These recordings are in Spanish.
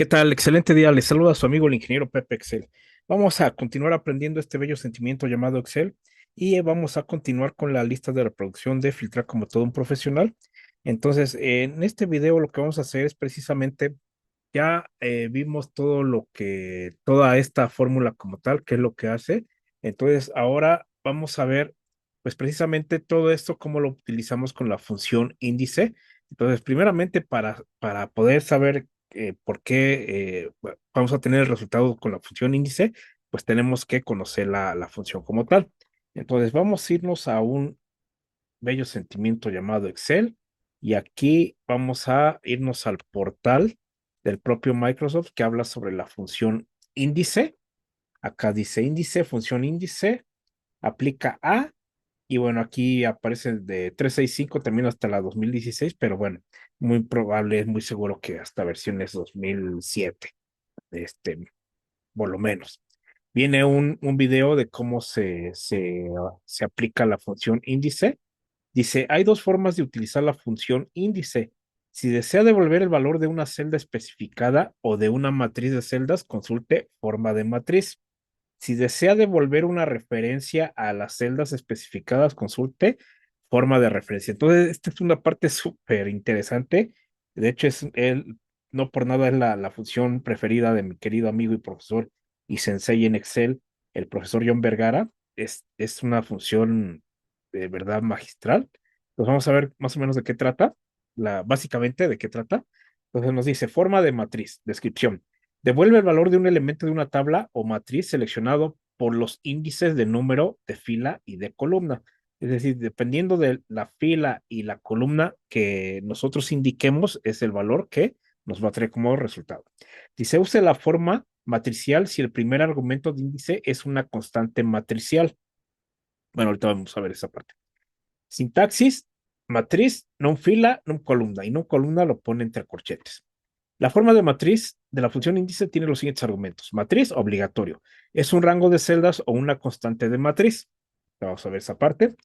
¿Qué tal? Excelente día. Les saluda su amigo el ingeniero Pepe Excel. Vamos a continuar aprendiendo este bello sentimiento llamado Excel y vamos a continuar con la lista de reproducción de filtrar como todo un profesional. Entonces, en este video lo que vamos a hacer es precisamente, ya vimos todo toda esta fórmula como tal, qué es lo que hace. Entonces, ahora vamos a ver, pues precisamente todo esto, cómo lo utilizamos con la función índice. Entonces, primeramente, para poder saber por qué vamos a tener el resultado con la función índice, pues tenemos que conocer la función como tal. Entonces, vamos a irnos a un bello sentimiento llamado Excel y aquí vamos a irnos al portal del propio Microsoft que habla sobre la función índice. Acá dice índice, función índice, aplica a, y bueno, aquí aparece de 365 termina hasta la 2016, pero bueno, muy probable, es muy seguro que hasta versiones 2007, este, por lo menos. Viene un video de cómo se aplica la función índice. Dice, hay dos formas de utilizar la función índice. Si desea devolver el valor de una celda especificada o de una matriz de celdas, consulte forma de matriz. Si desea devolver una referencia a las celdas especificadas, consulte forma de referencia. Entonces, esta es una parte súper interesante. De hecho, no por nada es la función preferida de mi querido amigo y profesor y sensei en Excel, el profesor John Vergara. Es una función de verdad magistral. Entonces, vamos a ver más o menos de qué trata, básicamente de qué trata. Entonces, nos dice forma de matriz, descripción. Devuelve el valor de un elemento de una tabla o matriz seleccionado por los índices de número de fila y de columna. Es decir, dependiendo de la fila y la columna que nosotros indiquemos, es el valor que nos va a traer como resultado. Dice, use la forma matricial si el primer argumento de índice es una constante matricial. Bueno, ahorita vamos a ver esa parte. Sintaxis, matriz, non fila, non columna. Y non columna lo pone entre corchetes. La forma de matriz de la función índice tiene los siguientes argumentos. Matriz obligatorio. Es un rango de celdas o una constante de matriz. Vamos a ver esa parte.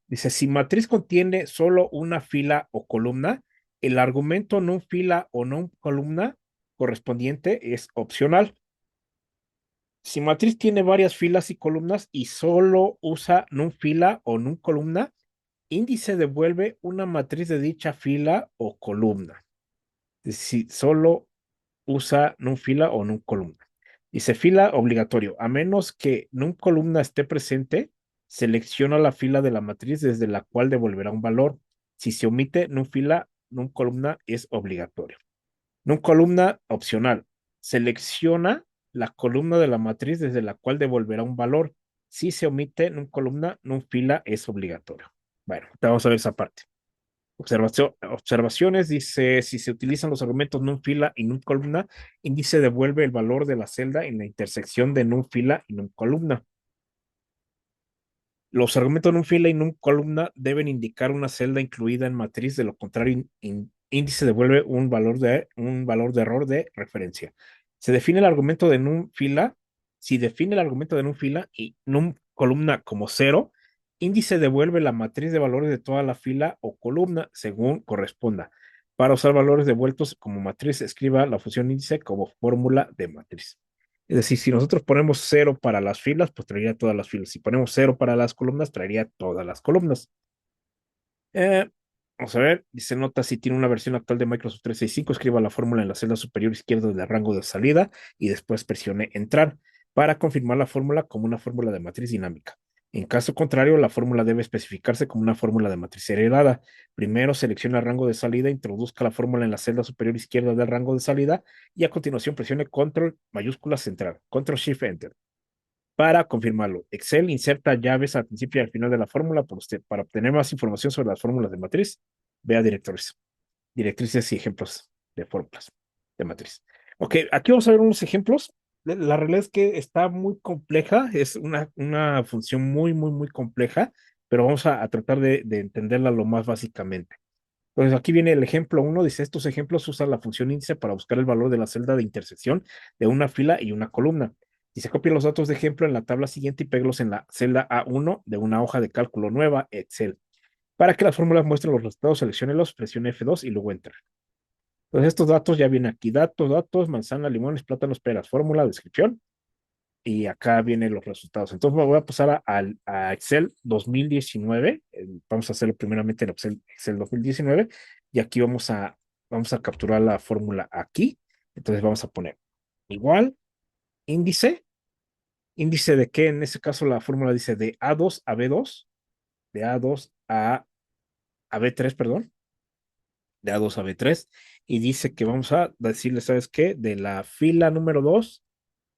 Dice, si matriz contiene solo una fila o columna, el argumento non fila o non columna correspondiente es opcional. Si matriz tiene varias filas y columnas y solo usa non fila o non columna, índice devuelve una matriz de dicha fila o columna. Si solo usa nun fila o nun columna. Dice fila obligatorio. A menos que nun columna esté presente, selecciona la fila de la matriz desde la cual devolverá un valor. Si se omite nun fila, nun columna es obligatorio. Nun columna opcional. Selecciona la columna de la matriz desde la cual devolverá un valor. Si se omite nun columna, nun fila es obligatorio. Bueno, vamos a ver esa parte. Observaciones, dice, si se utilizan los argumentos non fila y non columna, índice devuelve el valor de la celda en la intersección de non fila y non columna. Los argumentos non fila y non columna deben indicar una celda incluida en matriz, de lo contrario, índice devuelve un valor de error de referencia. Se define el argumento de non fila, si define el argumento de non fila y non columna como cero, índice devuelve la matriz de valores de toda la fila o columna según corresponda. Para usar valores devueltos como matriz, escriba la función índice como fórmula de matriz. Es decir, si nosotros ponemos cero para las filas, pues traería todas las filas. Si ponemos cero para las columnas, traería todas las columnas. Eh, Vamos a ver, dice nota si tiene una versión actual de Microsoft 365, escriba la fórmula en la celda superior izquierda del rango de salida y después presione entrar para confirmar la fórmula como una fórmula de matriz dinámica. En caso contrario, la fórmula debe especificarse como una fórmula de matriz heredada. Primero seleccione el rango de salida, introduzca la fórmula en la celda superior izquierda del rango de salida y a continuación presione control mayúscula central, control shift enter para confirmarlo. Excel inserta llaves al principio y al final de la fórmula por usted. Para obtener más información sobre las fórmulas de matriz, vea directrices y ejemplos de fórmulas de matriz. Ok, aquí vamos a ver unos ejemplos. La realidad es que está muy compleja, es una función muy compleja, pero vamos a tratar de entenderla lo más básicamente. Entonces aquí viene el ejemplo uno, dice, estos ejemplos usan la función índice para buscar el valor de la celda de intersección de una fila y una columna. Dice, copia los datos de ejemplo en la tabla siguiente y pégalos en la celda A1 de una hoja de cálculo nueva, Excel. Para que las fórmulas muestren los resultados, selecciónelos, presione F2 y luego Enter. Entonces estos datos ya vienen aquí, datos, manzana, limones, plátanos, peras, fórmula, descripción, y acá vienen los resultados. Entonces me voy a pasar a Excel 2019. Vamos a hacerlo primeramente en Excel 2019 y aquí vamos a capturar la fórmula aquí. Entonces vamos a poner igual índice. ¿Índice de qué? En este caso la fórmula dice de A2 a B2, de A2 a B3, perdón, de A2 a B3, y dice que vamos a decirle, ¿sabes qué? De la fila número 2,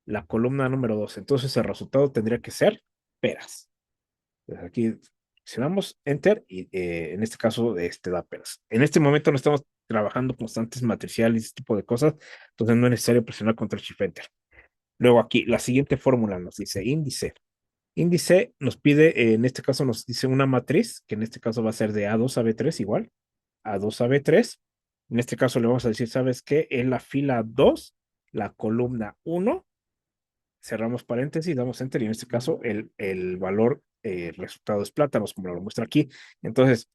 la columna número 2. Entonces el resultado tendría que ser peras. Entonces aquí seleccionamos Enter y en este caso este da peras. En este momento no estamos trabajando constantes matriciales y ese tipo de cosas, entonces no es necesario presionar Control Shift Enter. Luego aquí la siguiente fórmula nos dice índice. Índice nos pide, en este caso nos dice una matriz, que en este caso va a ser de A2 a B3 igual, A2 a B3. En este caso le vamos a decir, ¿sabes qué? En la fila 2, la columna 1, cerramos paréntesis, damos enter y en este caso el valor resultado es plátanos, como lo muestra aquí. Entonces,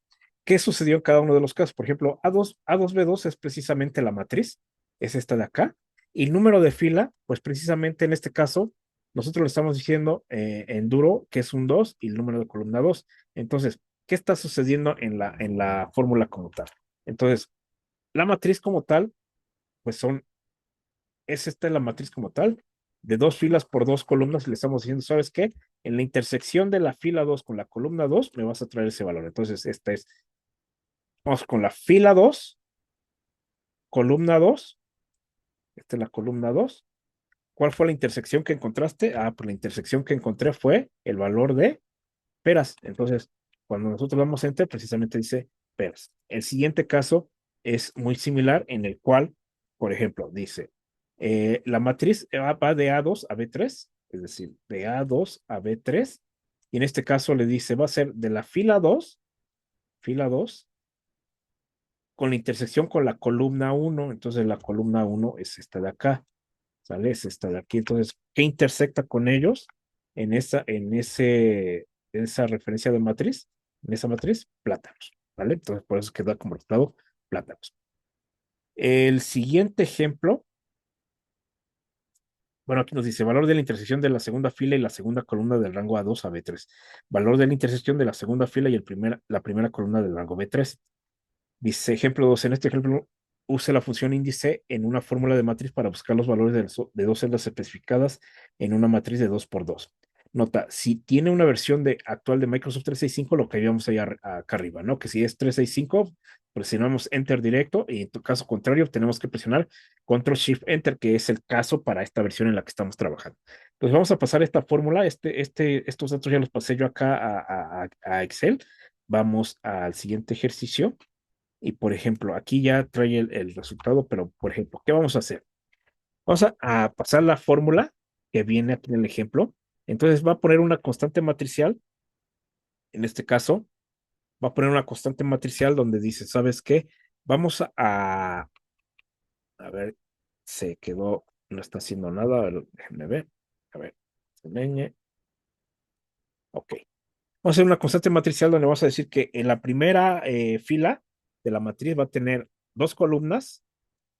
¿qué sucedió en cada uno de los casos? Por ejemplo, A2B2 es precisamente la matriz, es esta de acá, y el número de fila, pues precisamente en este caso, nosotros le estamos diciendo en duro que es un 2 y el número de columna 2. Entonces, ¿qué está sucediendo en la fórmula como tal? Entonces, la matriz como tal, pues es esta la matriz como tal, de dos filas por dos columnas, y le estamos diciendo, ¿sabes qué? En la intersección de la fila 2 con la columna 2 me vas a traer ese valor. Entonces, vamos con la fila 2 columna 2, esta es la columna 2. ¿Cuál fue la intersección que encontraste? Ah, pues la intersección que encontré fue el valor de peras. Entonces, cuando nosotros damos enter, precisamente dice peras. El siguiente caso es muy similar en el cual, por ejemplo, dice, la matriz va de A2 a B3, es decir, de A2 a B3, y en este caso le dice, va a ser de la fila 2 con la intersección con la columna 1, entonces la columna 1 es esta de acá, ¿sale? Es esta de aquí. Entonces, ¿qué intersecta con ellos en esa referencia de matriz? En esa matriz, plátanos, ¿vale? Entonces, por eso queda como resultado plátanos. El siguiente ejemplo, bueno, aquí nos dice valor de la intersección de la segunda fila y la segunda columna del rango A2 a B3. Valor de la intersección de la segunda fila y la primera columna del rango B3. Dice ejemplo 2. En este ejemplo, use la función índice en una fórmula de matriz para buscar los valores de dos celdas especificadas en una matriz de 2 por 2. Nota, si tiene una versión actual de Microsoft 365, lo que habíamos ahí acá arriba, ¿no? Que si es 365, presionamos Enter directo y en tu caso contrario, tenemos que presionar Control Shift Enter, que es el caso para esta versión en la que estamos trabajando. Entonces vamos a pasar esta fórmula, estos datos ya los pasé yo acá a Excel. Vamos al siguiente ejercicio. Y por ejemplo, aquí ya trae el resultado, pero por ejemplo, ¿qué vamos a hacer? Vamos a pasar la fórmula que viene aquí en el ejemplo. Entonces va a poner una constante matricial, en este caso, va a poner una constante matricial donde dice, ¿sabes qué? Vamos a ver, se quedó, no está haciendo nada, a ver, déjenme ver, a ver, ok. Vamos a hacer una constante matricial donde vamos a decir que en la primera fila de la matriz va a tener dos columnas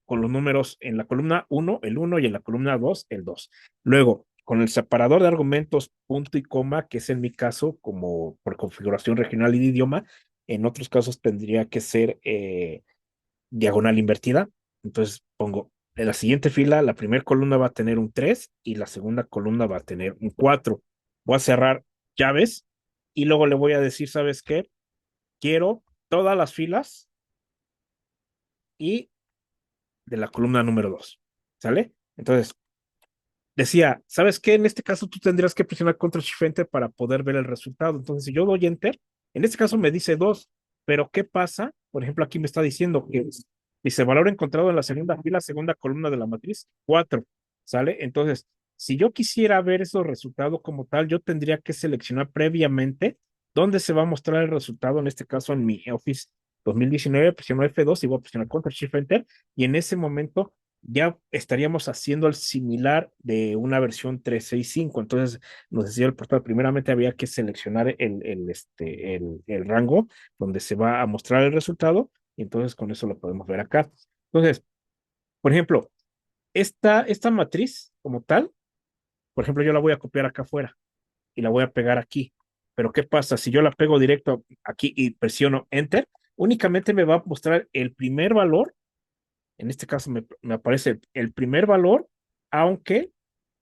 con los números en la columna 1, el 1 y en la columna 2, el 2. Luego, con el separador de argumentos punto y coma, que es en mi caso como por configuración regional y de idioma, en otros casos tendría que ser diagonal invertida. Entonces pongo en la siguiente fila, la primera columna va a tener un 3 y la segunda columna va a tener un 4. Voy a cerrar llaves y luego le voy a decir, ¿sabes qué? Quiero todas las filas y de la columna número 2. ¿Sale? Entonces, decía, ¿sabes qué? En este caso tú tendrías que presionar Control Shift Enter para poder ver el resultado. Entonces, si yo doy Enter, en este caso me dice 2, pero ¿qué pasa? Por ejemplo, aquí me está diciendo que dice valor encontrado en la segunda fila, segunda columna de la matriz, 4. ¿Sale? Entonces, si yo quisiera ver esos resultados como tal, yo tendría que seleccionar previamente dónde se va a mostrar el resultado, en este caso en mi Office 2019, presiono F2 y voy a presionar Control Shift Enter, y en ese momento ya estaríamos haciendo el similar de una versión 365. Entonces, nos decía el portal, primeramente había que seleccionar el rango donde se va a mostrar el resultado, y entonces con eso lo podemos ver acá. Entonces, Por ejemplo, esta matriz como tal, por ejemplo, yo la voy a copiar acá afuera y la voy a pegar aquí. Pero ¿qué pasa? Si yo la pego directo aquí y presiono Enter, únicamente me va a mostrar el primer valor. En este caso me aparece el primer valor, aunque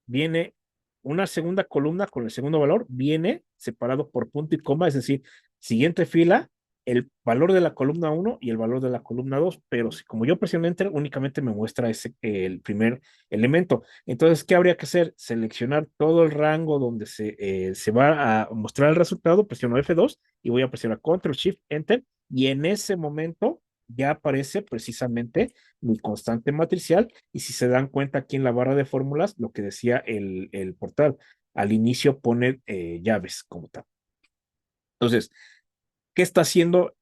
viene una segunda columna con el segundo valor, viene separado por punto y coma, es decir, siguiente fila, el valor de la columna uno y el valor de la columna 2, pero si como yo presiono Enter, únicamente me muestra el primer elemento. Entonces, ¿qué habría que hacer? Seleccionar todo el rango donde se va a mostrar el resultado, presiono F2 y voy a presionar Control Shift Enter, y en ese momento ya aparece precisamente mi constante matricial. Y si se dan cuenta aquí en la barra de fórmulas, lo que decía el portal, al inicio pone llaves como tal. Entonces, ¿qué está haciendo?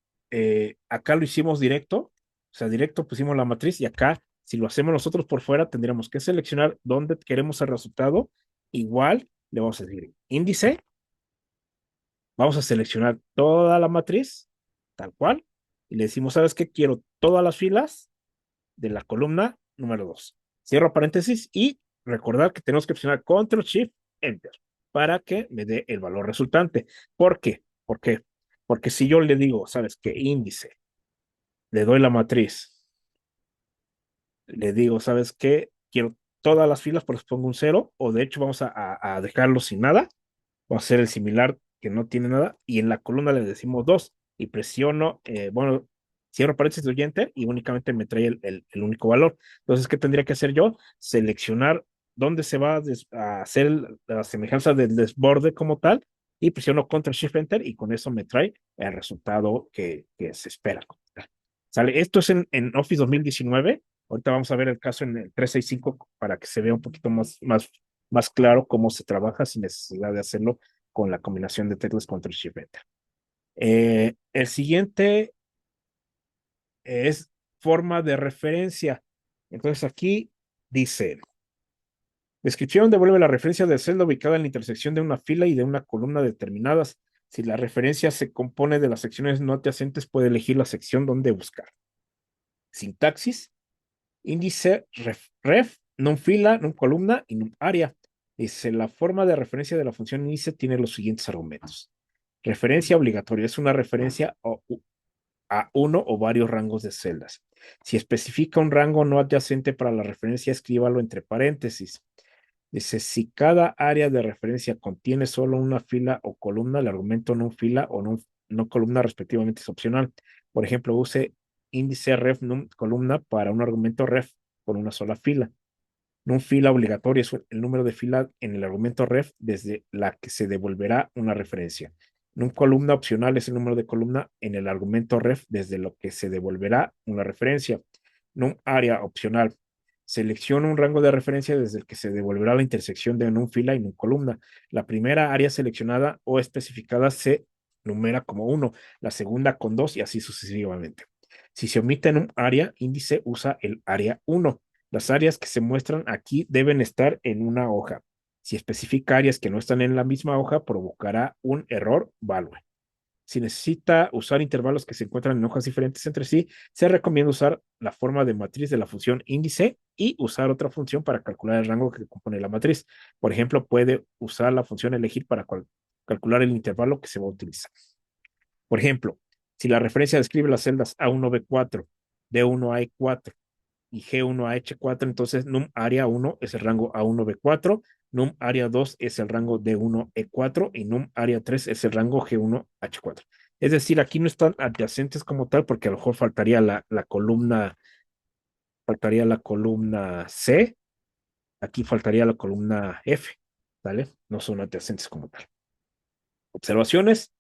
Acá lo hicimos directo, o sea, directo pusimos la matriz, y acá, si lo hacemos nosotros por fuera, tendríamos que seleccionar dónde queremos el resultado. Igual le vamos a decir índice, vamos a seleccionar toda la matriz, tal cual, y le decimos, ¿sabes qué? Quiero todas las filas de la columna número 2. Cierro paréntesis y recordar que tenemos que presionar Control Shift Enter para que me dé el valor resultante. ¿Por qué? ¿Por qué? Porque si yo le digo, ¿sabes qué? Índice, le doy la matriz, le digo, ¿sabes qué? Quiero todas las filas, por eso pongo un cero, o de hecho vamos a dejarlo sin nada. Vamos a hacer el similar que no tiene nada, y en la columna le decimos 2 y presiono, bueno, cierro paréntesis, doy enter y únicamente me trae el único valor. Entonces, ¿qué tendría que hacer yo? Seleccionar dónde se va a hacer la semejanza del desborde como tal, y presiono Control Shift Enter y con eso me trae el resultado que se espera. ¿Sale? Esto es en Office 2019. Ahorita vamos a ver el caso en el 365 para que se vea un poquito más claro cómo se trabaja sin necesidad de hacerlo con la combinación de teclas Control Shift Enter. El siguiente es forma de referencia. Entonces aquí dice, descripción devuelve la referencia de celda ubicada en la intersección de una fila y de una columna determinadas. Si la referencia se compone de las secciones no adyacentes, puede elegir la sección donde buscar. Sintaxis, índice, ref, non fila, non columna y non área. Dice, la forma de referencia de la función índice tiene los siguientes argumentos. Referencia obligatoria es una referencia a uno o varios rangos de celdas. Si especifica un rango no adyacente para la referencia, escríbalo entre paréntesis. Dice, si cada área de referencia contiene solo una fila o columna, el argumento no fila o no columna respectivamente es opcional. Por ejemplo, use índice ref num columna para un argumento ref con una sola fila. Num fila obligatoria es el número de fila en el argumento ref desde la que se devolverá una referencia. Num columna opcional es el número de columna en el argumento ref desde lo que se devolverá una referencia. Num área opcional. Selecciona un rango de referencia desde el que se devolverá la intersección de num fila y num columna. La primera área seleccionada o especificada se numera como 1, la segunda con 2 y así sucesivamente. Si se omite en un área, índice usa el área 1. Las áreas que se muestran aquí deben estar en una hoja. Si especifica áreas que no están en la misma hoja, provocará un error value. Si necesita usar intervalos que se encuentran en hojas diferentes entre sí, se recomienda usar la forma de matriz de la función índice y usar otra función para calcular el rango que compone la matriz. Por ejemplo, puede usar la función elegir para calcular el intervalo que se va a utilizar. Por ejemplo, si la referencia describe las celdas A1B4, D1A4 y G1 a H4, entonces num área 1 es el rango A1B4, num área 2 es el rango D1E4 y num área 3 es el rango G1H4. Es decir, aquí no están adyacentes como tal porque a lo mejor faltaría la columna C, aquí faltaría la columna F, ¿vale? No son adyacentes como tal. Observaciones.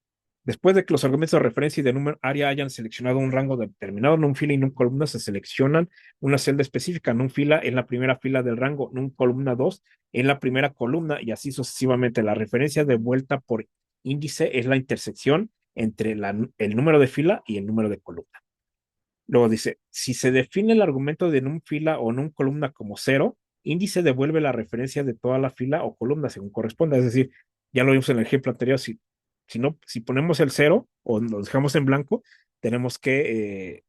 Después de que los argumentos de referencia y de número área hayan seleccionado un rango determinado, num fila y num columna se seleccionan una celda específica, num fila en la primera fila del rango, num columna 2 en la primera columna y así sucesivamente. La referencia de vuelta por índice es la intersección entre el número de fila y el número de columna. Luego dice, si se define el argumento de num fila o num columna como cero, índice devuelve la referencia de toda la fila o columna según corresponda. Es decir, ya lo vimos en el ejemplo anterior, si no, si ponemos el cero o lo dejamos en blanco, tenemos que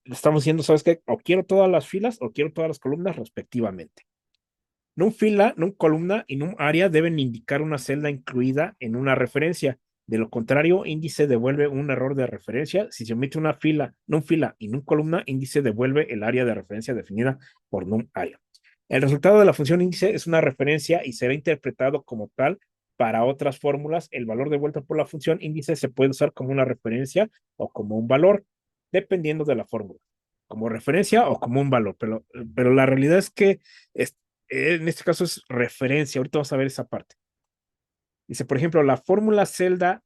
le estamos diciendo, ¿sabes qué? O quiero todas las filas o quiero todas las columnas respectivamente. No un fila, no un columna y no un área deben indicar una celda incluida en una referencia. De lo contrario, índice devuelve un error de referencia. Si se omite una fila, no un fila y no un columna, índice devuelve el área de referencia definida por no un área. El resultado de la función índice es una referencia y será interpretado como tal para otras fórmulas. El valor devuelto por la función índice se puede usar como una referencia o como un valor, dependiendo de la fórmula, como referencia o como un valor. Pero la realidad es que en este caso es referencia. Ahorita vamos a ver esa parte. Dice, por ejemplo, la fórmula celda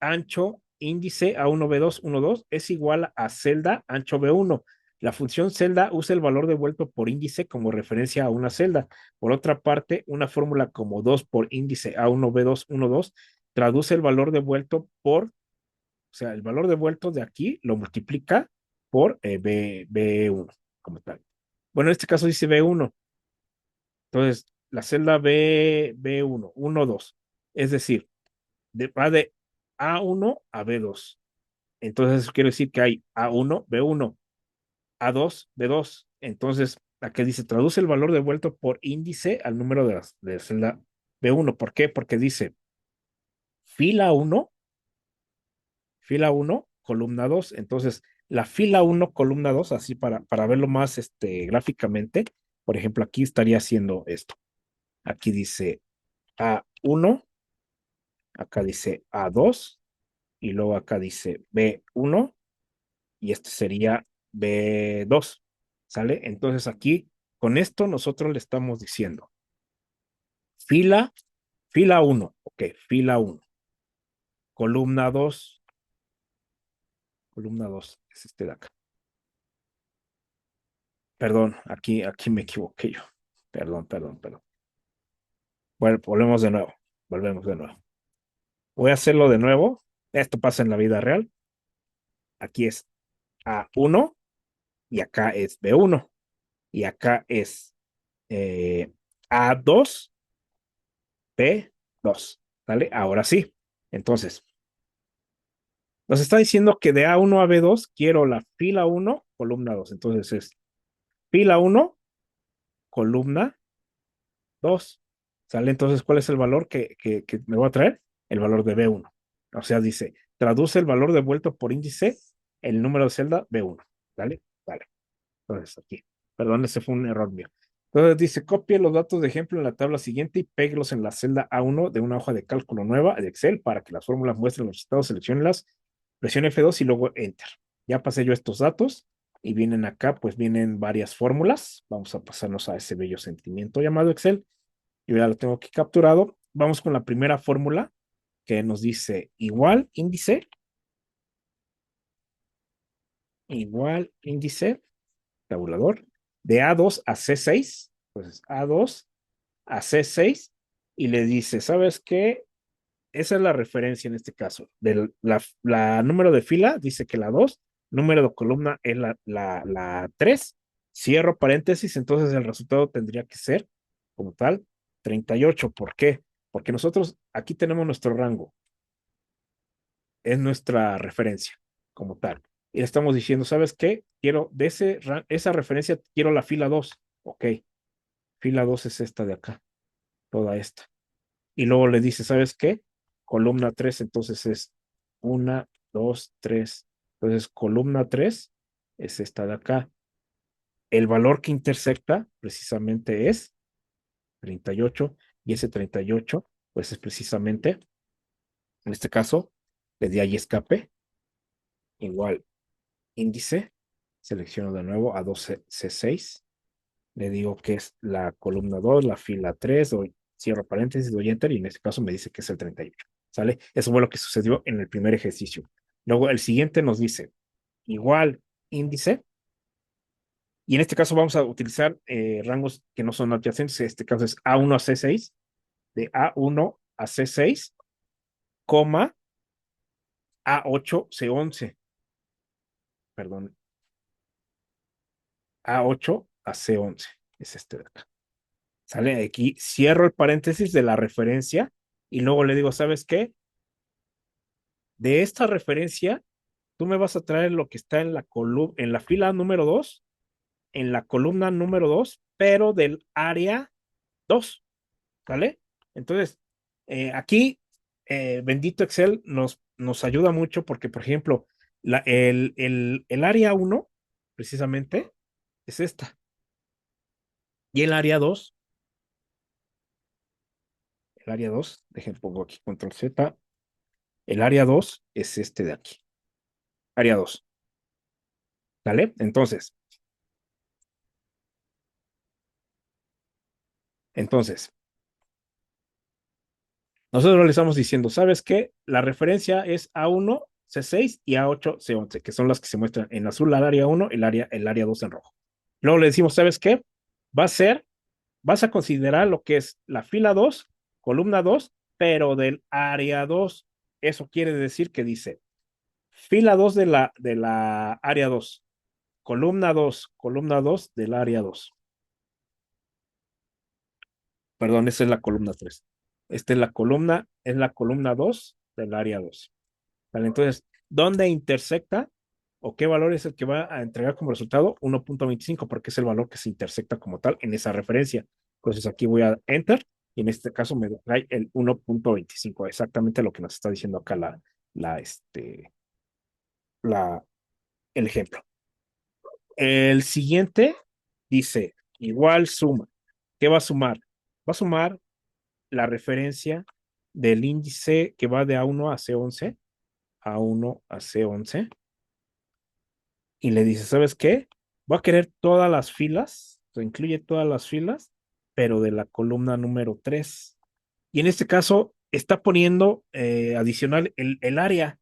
ancho índice A1B2, 1,2 es igual a celda ancho B1. La función celda usa el valor devuelto por índice como referencia a una celda. Por otra parte, una fórmula como 2 por índice A1B2, 1,2 traduce el valor devuelto por, o sea, el valor devuelto de aquí lo multiplica por B1 como tal. Bueno, en este caso dice B1. Entonces, la celda B1, 1, 2. Es decir, va de A1 a B2. Entonces, eso quiere decir que hay A1, B1, A2, B2. Entonces, aquí dice, traduce el valor devuelto por índice al número de la celda B1. ¿Por qué? Porque dice fila 1, fila 1, columna 2. Entonces, la fila 1, columna 2, así para verlo más gráficamente, por ejemplo, aquí estaría haciendo esto. Aquí dice A1, acá dice A2 y luego acá dice B1 y este sería B2, ¿sale? Entonces aquí, con esto nosotros le estamos diciendo fila, fila 1, ok, fila 1, columna 2, columna 2, es este de acá. Perdón, aquí me equivoqué yo. Perdón. Bueno, volvemos de nuevo. Voy a hacerlo de nuevo. Esto pasa en la vida real. Aquí es A1 y acá es B1 y acá es A2, B2, ¿vale? Ahora sí. Entonces, nos está diciendo que de A1 a B2 quiero la fila 1, columna 2. Entonces es fila 1, columna 2. ¿Sale? Entonces, ¿cuál es el valor que me va a traer? El valor de B1. O sea, dice, traduce el valor devuelto por índice, el número de celda B1. ¿Vale? Vale. Entonces, aquí. Perdón, ese fue un error mío. Entonces dice, copie los datos de ejemplo en la tabla siguiente y péguelos en la celda A1 de una hoja de cálculo nueva de Excel para que las fórmulas muestren los resultados, selecciónenlas, presione F2 y luego Enter. Ya pasé yo estos datos y vienen acá, pues vienen varias fórmulas. Vamos a pasarnos a ese bello sentimiento llamado Excel. Yo ya lo tengo aquí capturado. Vamos con la primera fórmula que nos dice igual índice tabulador, de A2 a C6, pues A2 a C6, y le dice, ¿sabes qué? Esa es la referencia en este caso. La número de fila dice que la 2, número de columna es la 3, cierro paréntesis, entonces el resultado tendría que ser, como tal, 38. ¿Por qué? Porque nosotros aquí tenemos nuestro rango, es nuestra referencia, como tal. Y le estamos diciendo, ¿sabes qué? Quiero de esa referencia, quiero la fila 2. Ok, fila 2 es esta de acá, toda esta. Y luego le dice, ¿sabes qué? Columna 3 entonces es 1, 2, 3. Entonces, columna 3 es esta de acá. El valor que intersecta precisamente es 38 y ese 38 pues es precisamente, en este caso, le di ahí escape, igual índice, selecciono de nuevo a 12C6, le digo que es la columna 2, la fila 3, doy, cierro paréntesis, doy enter y en este caso me dice que es el 38. ¿Sale? Eso fue lo que sucedió en el primer ejercicio. Luego el siguiente nos dice igual índice y en este caso vamos a utilizar rangos que no son adyacentes. En este caso es A1 a C6, de A1 a C6, coma A8 C11, perdón, A8 a C11, es este de acá. ¿Sale? Aquí cierro el paréntesis de la referencia y luego le digo, ¿sabes qué? De esta referencia tú me vas a traer lo que está en la en la fila número 2, en la columna número 2, pero del área 2, ¿vale? Entonces, aquí, bendito Excel nos ayuda mucho porque, por ejemplo, el área 1, precisamente, es esta. Y el área 2, dejen, pongo aquí control Z, el área 2 es este de aquí, área 2, ¿vale? Entonces, nosotros le estamos diciendo, ¿sabes qué? La referencia es A1, C6 y A8, C11, que son las que se muestran en azul al área 1, el área 2 en rojo. Luego le decimos, ¿sabes qué? Va a ser, vas a considerar lo que es la fila 2, columna 2, pero del área 2. Eso quiere decir que dice fila 2 de la área 2, columna 2 del área 2. Perdón, esa es la columna 3. Esta es la columna 2 del área 2. ¿Vale? Entonces, ¿dónde intersecta o qué valor es el que va a entregar como resultado? 1.25, porque es el valor que se intersecta como tal en esa referencia. Entonces, aquí voy a Enter y en este caso me trae el 1.25, exactamente lo que nos está diciendo acá la, este, la, el ejemplo. El siguiente dice, igual suma. ¿Qué va a sumar? Va a sumar la referencia del índice que va de A1 a C11, A1 a C11, y le dice, ¿sabes qué? Voy a querer todas las filas, o sea, incluye todas las filas, pero de la columna número 3. Y en este caso está poniendo adicional el área.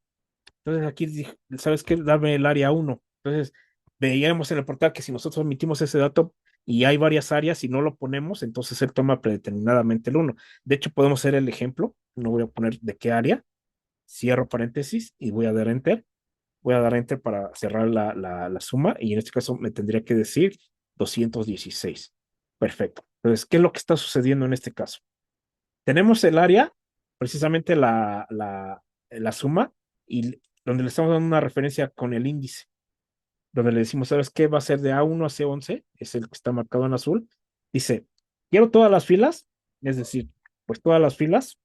Entonces aquí, ¿sabes qué? Dame el área 1. Entonces, veíamos en el portal que si nosotros omitimos ese dato y hay varias áreas y no lo ponemos, entonces él toma predeterminadamente el 1. De hecho, podemos hacer el ejemplo. No voy a poner de qué área. Cierro paréntesis y voy a dar enter. Voy a dar enter para cerrar la suma y en este caso me tendría que decir 216. Perfecto. Entonces, ¿qué es lo que está sucediendo en este caso? Tenemos el área, precisamente la suma, y donde le estamos dando una referencia con el índice, donde le decimos, ¿sabes qué? Va a ser de A1 a C11, es el que está marcado en azul. Dice, quiero todas las filas, es decir, pues todas las filas,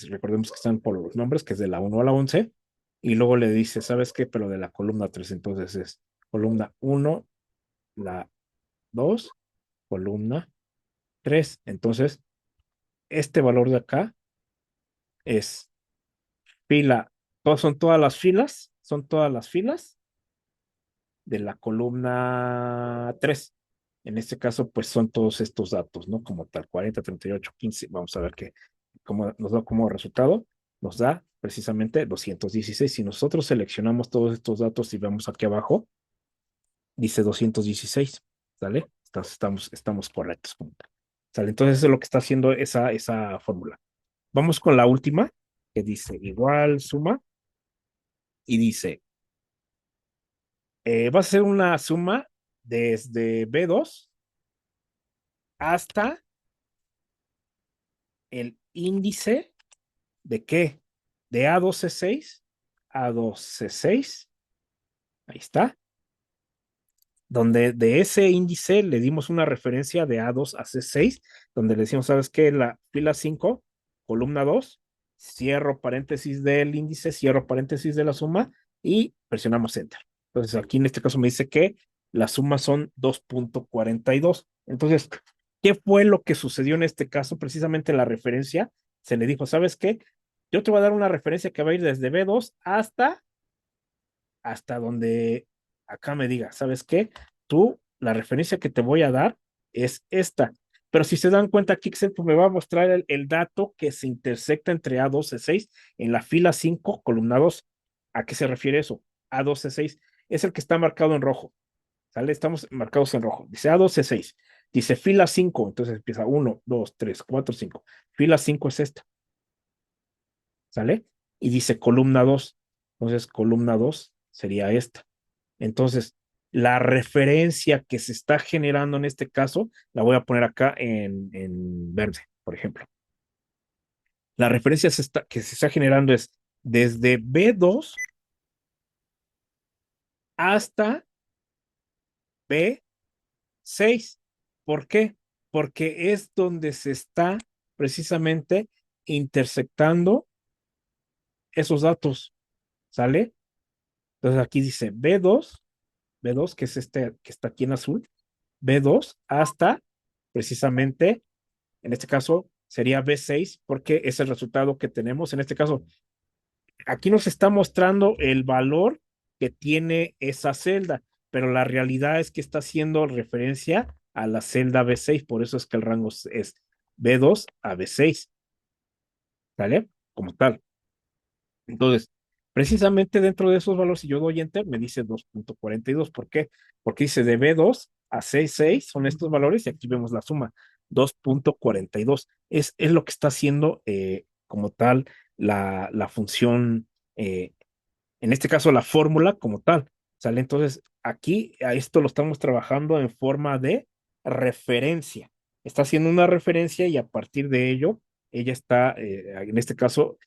recordemos que están por los nombres, que es de la 1 a la 11, y luego le dice, ¿sabes qué? Pero de la columna 3, entonces es columna 1, la 2, columna 3. Entonces, este valor de acá es fila, son todas las filas de la columna 3. En este caso, pues son todos estos datos, ¿no? Como tal, 40, 38, 15. Vamos a ver qué, cómo nos da como resultado. Nos da precisamente 216. Si nosotros seleccionamos todos estos datos y vemos aquí abajo, dice 216. ¿Sale? Estamos correctos. ¿Sale? Entonces, eso es lo que está haciendo esa fórmula. Vamos con la última, que dice igual suma, y dice, va a ser una suma desde B2 hasta el índice de qué? De A12C6, A12C6, ahí está, donde de ese índice le dimos una referencia de A2 a C6, donde le decimos, ¿sabes qué? La fila 5, columna 2, cierro paréntesis del índice, cierro paréntesis de la suma y presionamos Enter. Entonces aquí en este caso me dice que la suma son 2.42. Entonces, ¿qué fue lo que sucedió en este caso? Precisamente la referencia se le dijo, ¿sabes qué? Yo te voy a dar una referencia que va a ir desde B2 hasta donde acá me diga, ¿sabes qué? Tú, la referencia que te voy a dar es esta. Pero si se dan cuenta, Kixel pues me va a mostrar el dato que se intersecta entre A12 6 en la fila 5, columna 2. ¿A qué se refiere eso? A12 6 es el que está marcado en rojo. ¿Sale? Estamos marcados en rojo. Dice A12 6. Dice fila 5. Entonces empieza 1, 2, 3, 4, 5. Fila 5 es esta. ¿Sale? Y dice columna 2. Entonces, columna 2 sería esta. Entonces, la referencia que se está generando en este caso, la voy a poner acá en verde, por ejemplo. La referencia que se está generando es desde B2 hasta B6. ¿Por qué? Porque es donde se está precisamente intersectando esos datos, ¿sale? Entonces aquí dice B2, que es este que está aquí en azul, B2 hasta precisamente, en este caso sería B6, porque es el resultado que tenemos. En este caso, aquí nos está mostrando el valor que tiene esa celda, pero la realidad es que está haciendo referencia a la celda B6, por eso es que el rango es B2 a B6, ¿vale? Como tal. Entonces, precisamente dentro de esos valores, si yo doy enter, me dice 2.42. ¿Por qué? Porque dice de B2 a 6.6 son estos valores y aquí vemos la suma, 2.42. Es lo que está haciendo como tal la función, en este caso la fórmula como tal. ¿Sale? Entonces, aquí a esto lo estamos trabajando en forma de referencia. Está haciendo una referencia y a partir de ello, ella está, en este caso,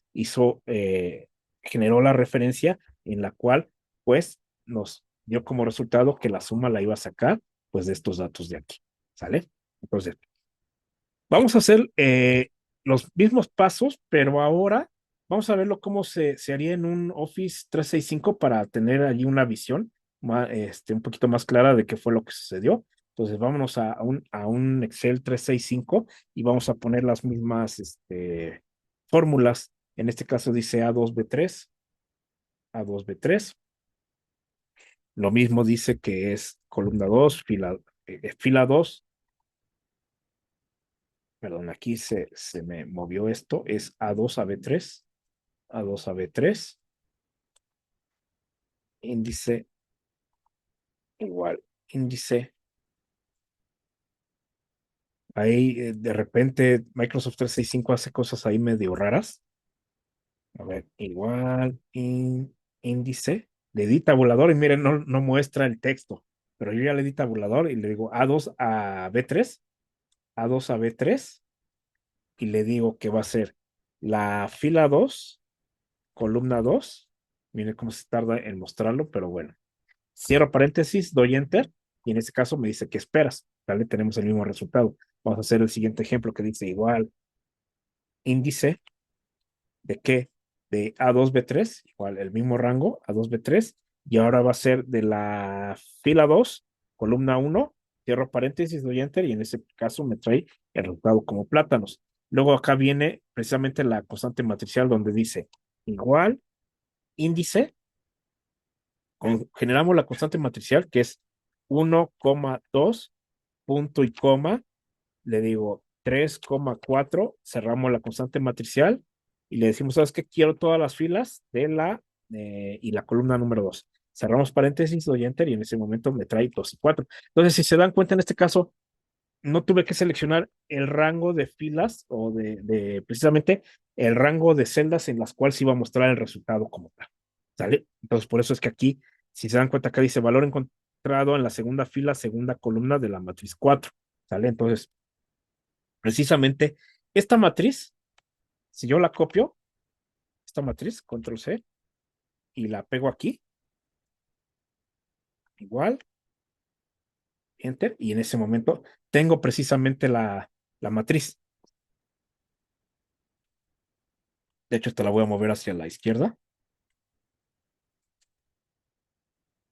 generó la referencia en la cual, pues, nos dio como resultado que la suma la iba a sacar, pues, de estos datos de aquí. ¿Sale? Entonces, vamos a hacer los mismos pasos, pero ahora vamos a verlo cómo se haría en un Office 365 para tener allí una visión un poquito más clara de qué fue lo que sucedió. Entonces, vámonos a un Excel 365 y vamos a poner las mismas fórmulas. En este caso dice A2B3, A2B3. Lo mismo dice que es columna 2, fila 2. Perdón, aquí se me movió esto, es A2 a B3, A2 a B3, índice igual, índice. Ahí de repente Microsoft 365 hace cosas ahí medio raras. A ver, igual, índice, le di tabulador y miren, no muestra el texto, pero yo ya le di tabulador y le digo A2 a B3, A2 a B3, y le digo que va a ser la fila 2, columna 2. Miren cómo se tarda en mostrarlo, pero bueno. Cierro paréntesis, doy enter y en este caso me dice que esperas. ¿Vale? Tenemos el mismo resultado. Vamos a hacer el siguiente ejemplo que dice igual índice de qué? De A2B3, igual el mismo rango, A2B3, y ahora va a ser de la fila 2, columna 1, cierro paréntesis, doy enter y en ese caso me trae el resultado como plátanos. Luego acá viene precisamente la constante matricial donde dice igual índice, generamos la constante matricial que es 1,2 punto y coma, le digo 3,4, cerramos la constante matricial y le decimos, ¿sabes qué? Quiero todas las filas y la columna número 2. Cerramos paréntesis, doy enter y en ese momento me trae 2 y 4. Entonces, si se dan cuenta, en este caso, no tuve que seleccionar el rango de filas o precisamente el rango de celdas en las cuales iba a mostrar el resultado como tal. ¿Sale? Entonces, por eso es que aquí, si se dan cuenta, acá dice valor encontrado en la segunda fila, segunda columna de la matriz 4. ¿Sale? Entonces, precisamente esta matriz, si yo la copio, esta matriz, control C, y la pego aquí, igual, enter, y en ese momento tengo precisamente la matriz. De hecho, esta la voy a mover hacia la izquierda.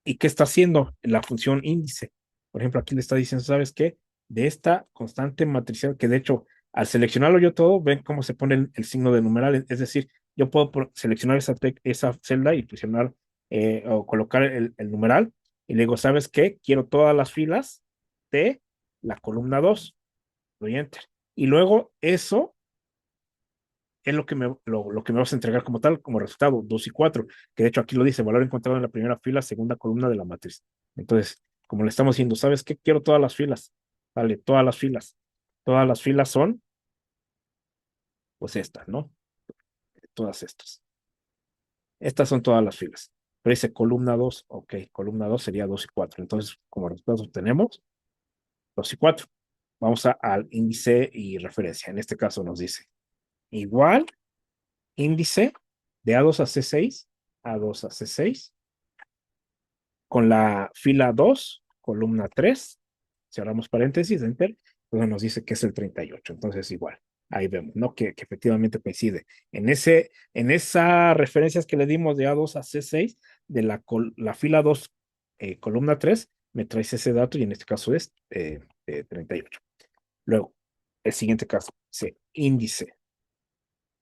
¿Y qué está haciendo la función índice? Por ejemplo, aquí le está diciendo, ¿sabes qué? De esta constante matricial, que de hecho, al seleccionarlo yo todo, ven cómo se pone el signo de numeral. Es decir, yo puedo seleccionar esa celda y presionar o colocar el numeral. Y le digo, ¿sabes qué? Quiero todas las filas de la columna 2. Doy enter. Y luego eso es lo que me vas a entregar como tal, como resultado, 2 y 4, que de hecho aquí lo dice, valor encontrado en la primera fila, segunda columna de la matriz. Entonces, como le estamos diciendo, ¿sabes qué? Quiero todas las filas. Vale, todas las filas. Todas las filas son, pues estas, ¿no? Todas estas. Estas son todas las filas. Pero dice columna 2, ok, columna 2 sería 2 y 4. Entonces, como resultados obtenemos 2 y 4. Vamos al índice y referencia. En este caso nos dice igual índice de A2 a C6, A2 a C6, con la fila 2, columna 3, cerramos paréntesis, enter, entonces nos dice que es el 38. Entonces igual, ahí vemos, ¿no? Que efectivamente coincide. En esas referencias que le dimos de A2 a C6, de la fila 2, columna 3, me traes ese dato y en este caso es 38. Luego, el siguiente caso, dice índice.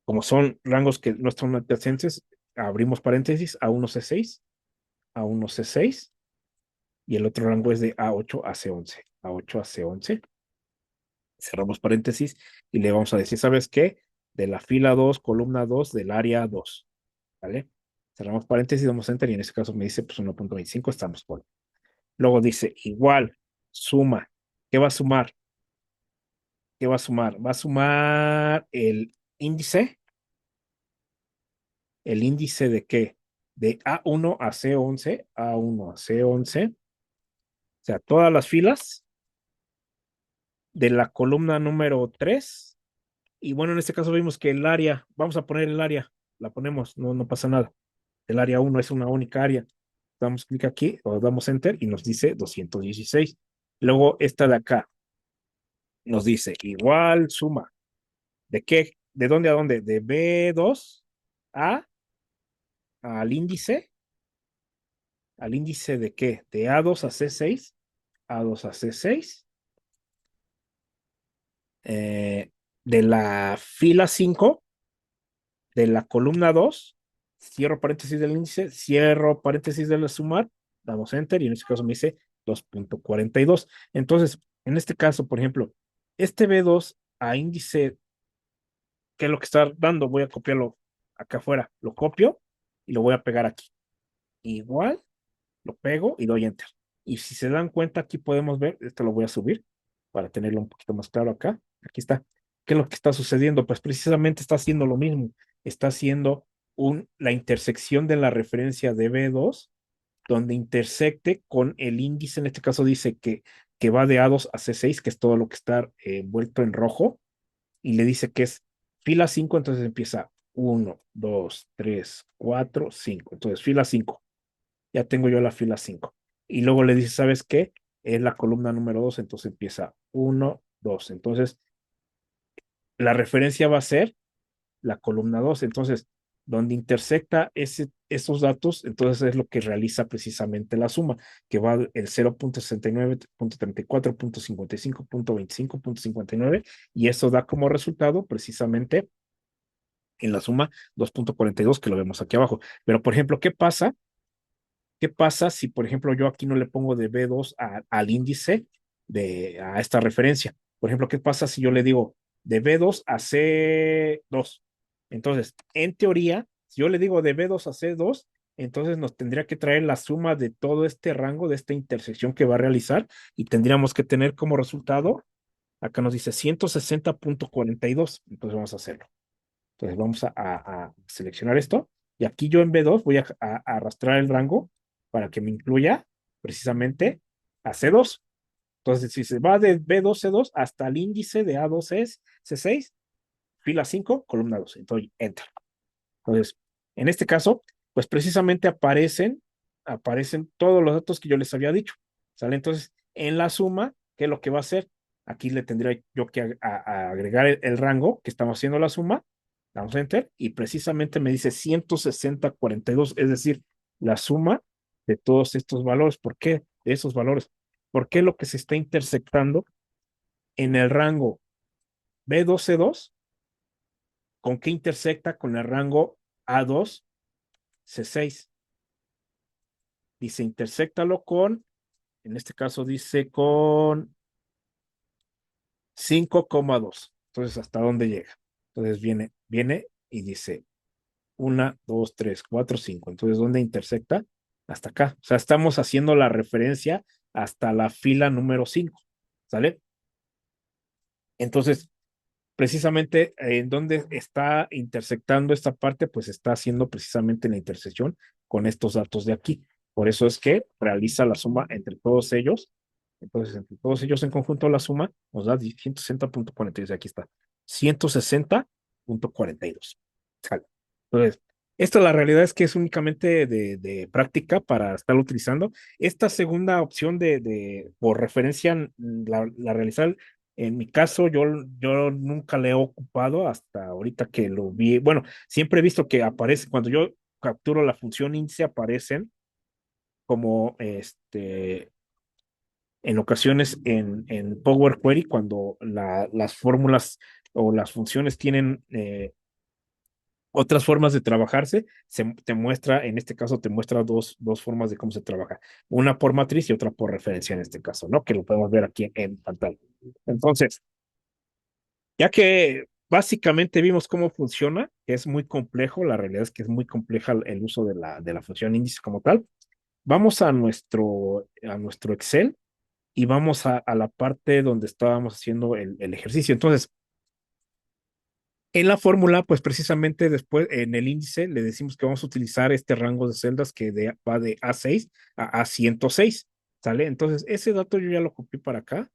Como son rangos que no están adyacentes, abrimos paréntesis, A1C6, A1C6, y el otro rango es de A8 a C11. A8 a C11. Cerramos paréntesis y le vamos a decir, ¿sabes qué? De la fila 2, columna 2, del área 2. ¿Vale? Cerramos paréntesis, damos enter y en este caso me dice pues 1.25, estamos por. Luego dice igual, suma. ¿Qué va a sumar? ¿Qué va a sumar? Va a sumar índice. ¿El índice de qué? De A1 a C11, A1 a C11. O sea, todas las filas de la columna número 3. Y bueno, en este caso vimos que el área, vamos a poner el área, la ponemos, no pasa nada. El área 1 es una única área. Damos clic aquí o damos enter y nos dice 216. Luego esta de acá nos dice igual suma. ¿De qué? ¿De dónde a dónde? De B2 a al índice. ¿Al índice de qué? De A2 a C6. A2 a C6. eh, de la fila 5, de la columna 2, cierro paréntesis del índice, cierro paréntesis de la sumar, damos enter y en este caso me dice 2.42. Entonces, en este caso, por ejemplo, este B2 a índice, ¿qué es lo que está dando? Voy a copiarlo acá afuera, lo copio y lo voy a pegar aquí. Igual, lo pego y doy enter. Y si se dan cuenta, aquí podemos ver, esto lo voy a subir para tenerlo un poquito más claro acá. Aquí está. ¿Qué es lo que está sucediendo? Pues precisamente está haciendo lo mismo. Está haciendo la intersección de la referencia de B2, donde intersecte con el índice, en este caso dice que va de A2 a C6, que es todo lo que está envuelto en rojo, y le dice que es fila 5, entonces empieza 1, 2, 3, 4, 5. Entonces, fila 5, ya tengo yo la fila 5. Y luego le dice, ¿sabes qué? Es la columna número 2, entonces empieza 1, 2. Entonces, la referencia va a ser la columna 2. Entonces, donde intersecta esos datos, entonces es lo que realiza precisamente la suma, que va el 0.69, 34, 55, 25, 59, y eso da como resultado precisamente en la suma 2.42, que lo vemos aquí abajo. Pero, por ejemplo, ¿qué pasa? ¿Qué pasa si, por ejemplo, yo aquí no le pongo de B2 al índice a esta referencia? Por ejemplo, ¿qué pasa si yo le digo de B2 a C2? Entonces, en teoría, si yo le digo de B2 a C2, entonces nos tendría que traer la suma de todo este rango, de esta intersección que va a realizar, y tendríamos que tener como resultado, acá nos dice 160.42. Entonces vamos a hacerlo. Entonces vamos a seleccionar esto y aquí yo en B2 voy a arrastrar el rango para que me incluya precisamente a C2. Entonces, si se va de B2, C2 hasta el índice de A2 es C6, fila 5, columna 2. Entonces, enter. Entonces, en este caso, pues precisamente aparecen todos los datos que yo les había dicho. ¿Sale? Entonces, en la suma, ¿qué es lo que va a hacer? Aquí le tendría yo que agregar el rango que estamos haciendo la suma. Damos enter y precisamente me dice 160.42, es decir, la suma de todos estos valores. ¿Por qué? De esos valores. ¿Por qué lo que se está intersectando en el rango B2C2? ¿Con qué intersecta con el rango A2C6? Dice, intersectalo con, en este caso dice con 5,2. Entonces, ¿hasta dónde llega? Entonces viene y dice 1, 2, 3, 4, 5. Entonces, ¿dónde intersecta? Hasta acá. O sea, estamos haciendo la referencia hasta la fila número 5. ¿Sale? Entonces, precisamente en donde está intersectando esta parte, pues está haciendo precisamente la intersección con estos datos de aquí. Por eso es que realiza la suma entre todos ellos. Entonces, entre todos ellos en conjunto, la suma nos da 160.42. Aquí está, 160.42. Entonces, Esto la realidad es que es únicamente de práctica para estarlo utilizando. Esta segunda opción por referencia, la realizar, en mi caso, yo nunca le he ocupado hasta ahorita que lo vi. Bueno, siempre he visto que aparece, cuando yo capturo la función índice, aparecen como en ocasiones en Power Query, cuando las fórmulas o las funciones tienen otras formas de trabajarse, te muestra, en este caso, te muestra dos formas de cómo se trabaja. Una por matriz y otra por referencia en este caso, ¿no? Que lo podemos ver aquí en pantalla. Entonces, ya que básicamente vimos cómo funciona, que es muy complejo, la realidad es que es muy compleja el uso de la función índice como tal, vamos a nuestro Excel y vamos a la parte donde estábamos haciendo el ejercicio. Entonces, en la fórmula, pues precisamente después en el índice le decimos que vamos a utilizar este rango de celdas que va de A6 a A106, ¿sale? Entonces, ese dato yo ya lo copié para acá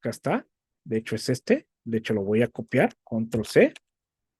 está, de hecho es este, de hecho lo voy a copiar, control C,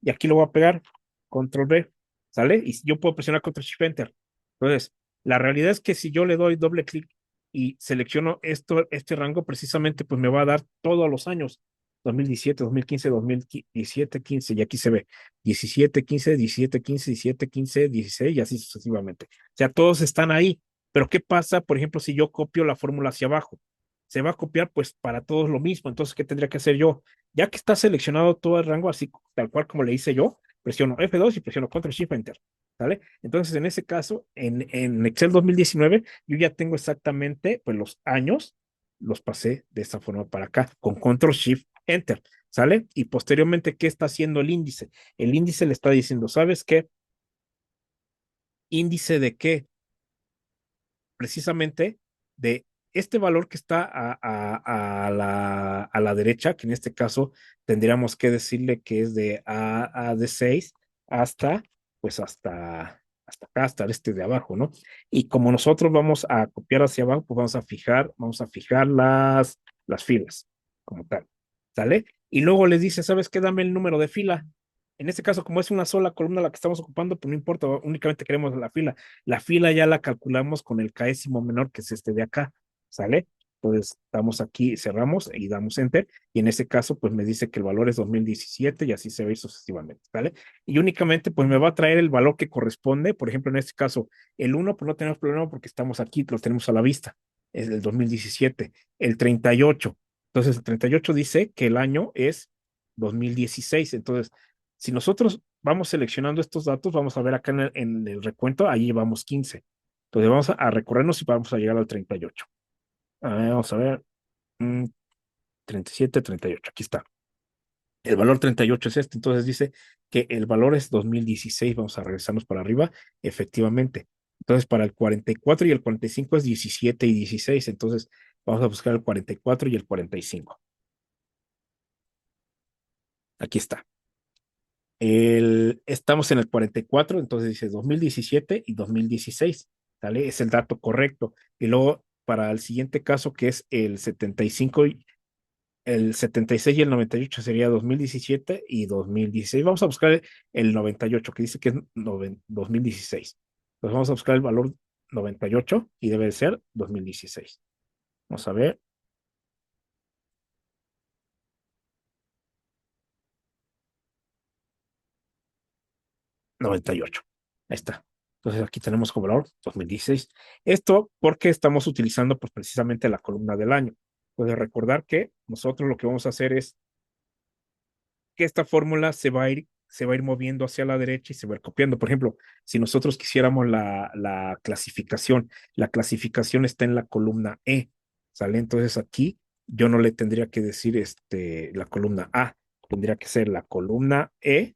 y aquí lo voy a pegar, control V, ¿sale? Y yo puedo presionar control Shift Enter. Entonces, la realidad es que si yo le doy doble clic y selecciono este rango, precisamente pues me va a dar todos los años, 2017, 2015, 2017, 15, y aquí se ve 17, 15, 17, 15, 17, 15, 16 y así sucesivamente. O sea, todos están ahí. Pero ¿qué pasa, por ejemplo, si yo copio la fórmula hacia abajo? Se va a copiar pues para todos lo mismo. Entonces, ¿qué tendría que hacer yo? Ya que está seleccionado todo el rango, así tal cual como le hice yo, presiono F2 y presiono Control Shift Enter, ¿sale? Entonces, en ese caso, en Excel 2019, yo ya tengo exactamente, pues los años, los pasé de esta forma para acá, con Control Shift Enter, ¿sale? Y posteriormente, ¿qué está haciendo el índice? El índice le está diciendo, ¿sabes qué? ¿Índice de qué? Precisamente de este valor que está a la derecha, que en este caso tendríamos que decirle que es de 6 hasta, pues hasta acá, hasta este de abajo, ¿no? Y como nosotros vamos a copiar hacia abajo, pues vamos a fijar las filas como tal, ¿sale? Y luego les dice, ¿sabes qué? Dame el número de fila. En este caso, como es una sola columna la que estamos ocupando, pues no importa, únicamente queremos la fila. La fila ya la calculamos con el késimo menor, que es este de acá, ¿sale? Entonces, damos aquí, cerramos y damos enter. Y en ese caso, pues me dice que el valor es 2017 y así se va a ir sucesivamente, ¿sale? Y únicamente, pues me va a traer el valor que corresponde. Por ejemplo, en este caso, el uno pues no tenemos problema porque estamos aquí, lo tenemos a la vista. Es el 2017. El 38. Entonces, el 38 dice que el año es 2016. Entonces, si nosotros vamos seleccionando estos datos, vamos a ver acá en el recuento, ahí llevamos 15. Entonces vamos a recorrernos y vamos a llegar al 38. Vamos a ver, mm, 37, 38, aquí está. El valor 38 es este, entonces dice que el valor es 2016, vamos a regresarnos para arriba, efectivamente. Entonces para el 44 y el 45 es 17 y 16, entonces vamos a buscar el 44 y el 45. Aquí está. Estamos en el 44, entonces dice 2017 y 2016, ¿sale? Es el dato correcto. Y luego, para el siguiente caso, que es el 75, el 76 y el 98 sería 2017 y 2016. Vamos a buscar el 98, que dice que es 2016. Entonces vamos a buscar el valor 98 y debe de ser 2016. Vamos a ver, 98. Ahí está. Entonces aquí tenemos como valor 2016. Esto porque estamos utilizando pues precisamente la columna del año. Puedes recordar que nosotros lo que vamos a hacer es que esta fórmula se va a ir moviendo hacia la derecha y se va a ir copiando. Por ejemplo, si nosotros quisiéramos la clasificación está en la columna E, ¿sale? Entonces aquí yo no le tendría que decir la columna A, tendría que ser la columna E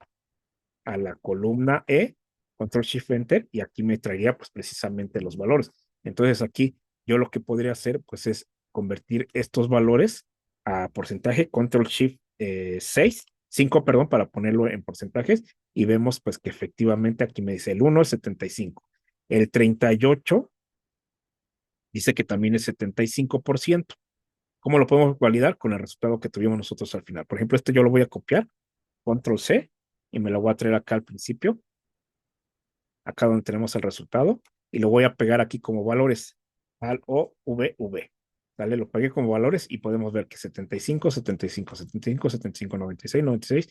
a la columna E, Control Shift Enter, y aquí me traería pues precisamente los valores. Entonces aquí yo lo que podría hacer pues es convertir estos valores a porcentaje, Control Shift 6, 5, perdón, para ponerlo en porcentajes, y vemos pues que efectivamente aquí me dice el 1 es 75, el 38 dice que también es 75%. ¿Cómo lo podemos validar? Con el resultado que tuvimos nosotros al final. Por ejemplo, este yo lo voy a copiar, Control C, y me lo voy a traer acá al principio. acá donde tenemos el resultado, y lo voy a pegar aquí como valores, al OVV. ¿Vale? Lo pegué como valores y podemos ver que 75, 75, 75, 75, 96, 96,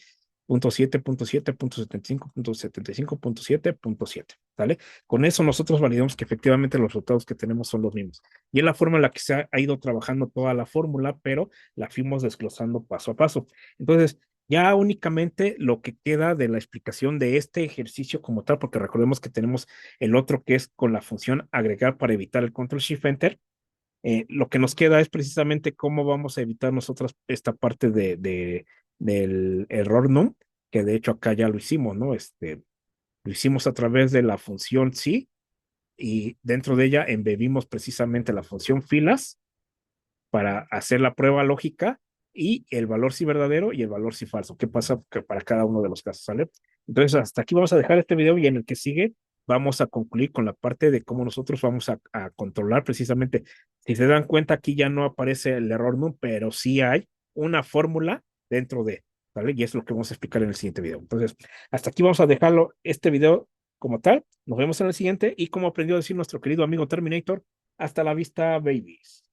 punto 7, punto 7, punto 75, punto 75, punto 7, punto 7. ¿Vale? Con eso nosotros validamos que efectivamente los resultados que tenemos son los mismos. Y es la forma en la que se ha ido trabajando toda la fórmula, pero la fuimos desglosando paso a paso. Entonces, ya únicamente lo que queda de la explicación de este ejercicio como tal, porque recordemos que tenemos el otro que es con la función agregar para evitar el control shift enter. Lo que nos queda es precisamente cómo vamos a evitar nosotros esta parte del error num, que de hecho acá ya lo hicimos, ¿no? Lo hicimos a través de la función sí, y dentro de ella embebimos precisamente la función filas para hacer la prueba lógica y el valor sí verdadero y el valor sí falso. ¿Qué pasa para cada uno de los casos? ¿Sale? Entonces, hasta aquí vamos a dejar este video y en el que sigue vamos a concluir con la parte de cómo nosotros vamos a controlar precisamente. Si se dan cuenta, aquí ya no aparece el error num, pero sí hay una fórmula dentro de, ¿vale? Y es lo que vamos a explicar en el siguiente video. Entonces, hasta aquí vamos a dejarlo, este video como tal. Nos vemos en el siguiente y como aprendió a decir nuestro querido amigo Terminator, hasta la vista, babies.